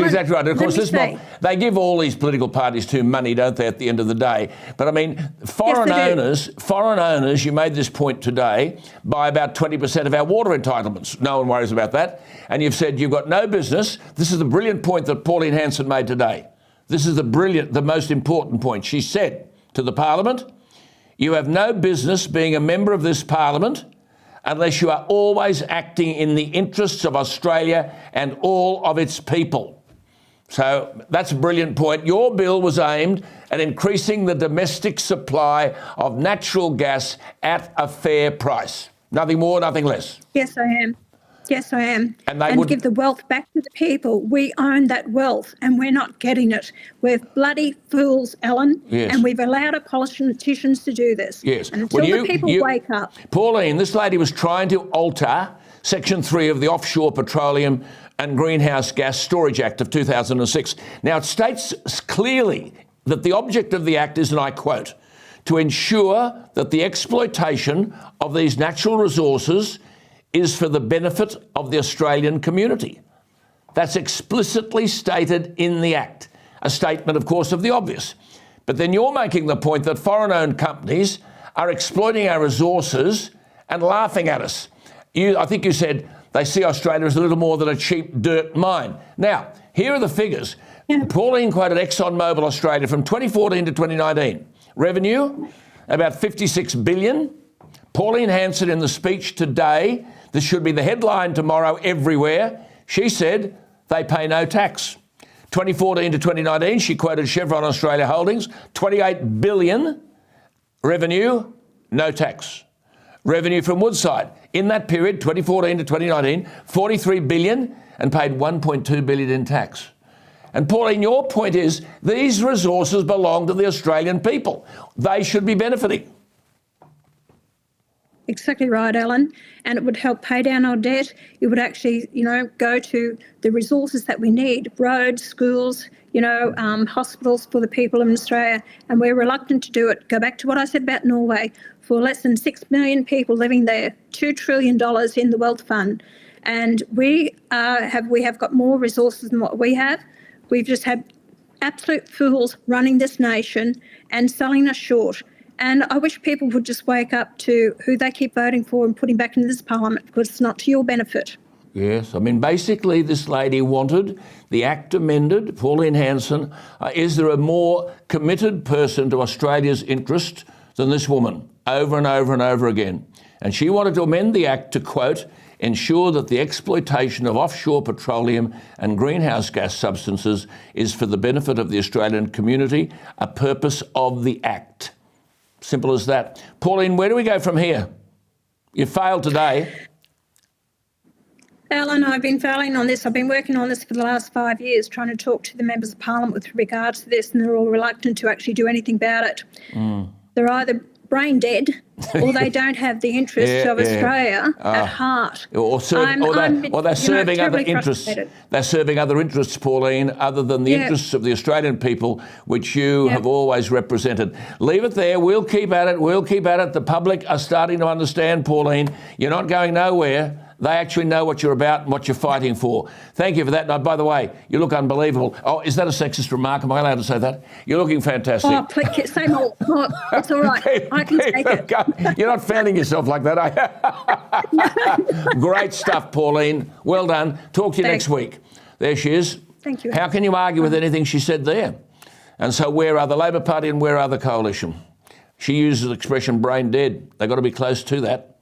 exactly right. And of course, they give all these political parties too money, don't they, at the end of the day? But I mean, foreign owners, you made this point today, buy about 20% of our water entitlements. No one worries about that. And you've said you've got no business. This is the brilliant point that Pauline Hanson made today. This is the most important point. She said to the Parliament, you have no business being a member of this Parliament unless you are always acting in the interests of Australia and all of its people. So that's a brilliant point. Your bill was aimed at increasing the domestic supply of natural gas at a fair price. Nothing more, nothing less. Yes, I am. Yes, I am. And give the wealth back to the people. We own that wealth and we're not getting it. We're bloody fools, Alan. Yes. And we've allowed our politicians to do this. Yes. And until the people wake up. Pauline, this lady was trying to alter Section 3 of the Offshore Petroleum and Greenhouse Gas Storage Act of 2006. Now, it states clearly that the object of the Act is, and I quote, to ensure that the exploitation of these natural resources is for the benefit of the Australian community. That's explicitly stated in the Act. A statement, of course, of the obvious. But then you're making the point that foreign-owned companies are exploiting our resources and laughing at us. I think you said they see Australia as a little more than a cheap dirt mine. Now, here are the figures. Yeah. Pauline quoted ExxonMobil Australia from 2014 to 2019. Revenue, about $56 billion. Pauline Hanson in the speech today, this should be the headline tomorrow everywhere, she said they pay no tax. 2014 to 2019, she quoted Chevron Australia Holdings, $28 billion revenue, no tax. Revenue from Woodside, in that period, 2014 to 2019, $43 billion and paid $1.2 billion in tax. And Pauline, your point is these resources belong to the Australian people. They should be benefiting. Exactly right, Alan. And it would help pay down our debt. It would actually, go to the resources that we need, roads, schools, hospitals for the people in Australia. And we're reluctant to do it. Go back to what I said about Norway. For less than 6 million people living there, $2 trillion in the wealth fund. And we have got more resources than what we have. We've just had absolute fools running this nation and selling us short. And I wish people would just wake up to who they keep voting for and putting back into this parliament, because it's not to your benefit. Yes, I mean, basically this lady wanted the Act amended. Pauline Hanson, is there a more committed person to Australia's interest than this woman? Over and over and over again. And she wanted to amend the Act to, quote, ensure that the exploitation of offshore petroleum and greenhouse gas substances is for the benefit of the Australian community, a purpose of the Act. Simple as that. Pauline, where do we go from here? You failed today. Alan, I've been failing on this. I've been working on this for the last 5 years, trying to talk to the members of Parliament with regards to this, and they're all reluctant to actually do anything about it. They're either brain dead or they don't have the interests of Australia at heart. Or they're serving other interests. They're serving other interests, Pauline, other than the interests of the Australian people, which you have always represented. Leave it there. We'll keep at it. We'll keep at it. The public are starting to understand, Pauline. You're not going nowhere. They actually know what you're about and what you're fighting for. Thank you for that. Now, by the way, you look unbelievable. Oh, is that a sexist remark? Am I allowed to say that? You're looking fantastic. Oh, please, say more. Oh, it's all right. I can take it. You're not fanning yourself like that, are you? Great stuff, Pauline. Well done. Talk to you next week. There she is. Thank you. How can you argue with anything she said there? And so where are the Labor Party and where are the Coalition? She uses the expression brain dead. They've got to be close to that.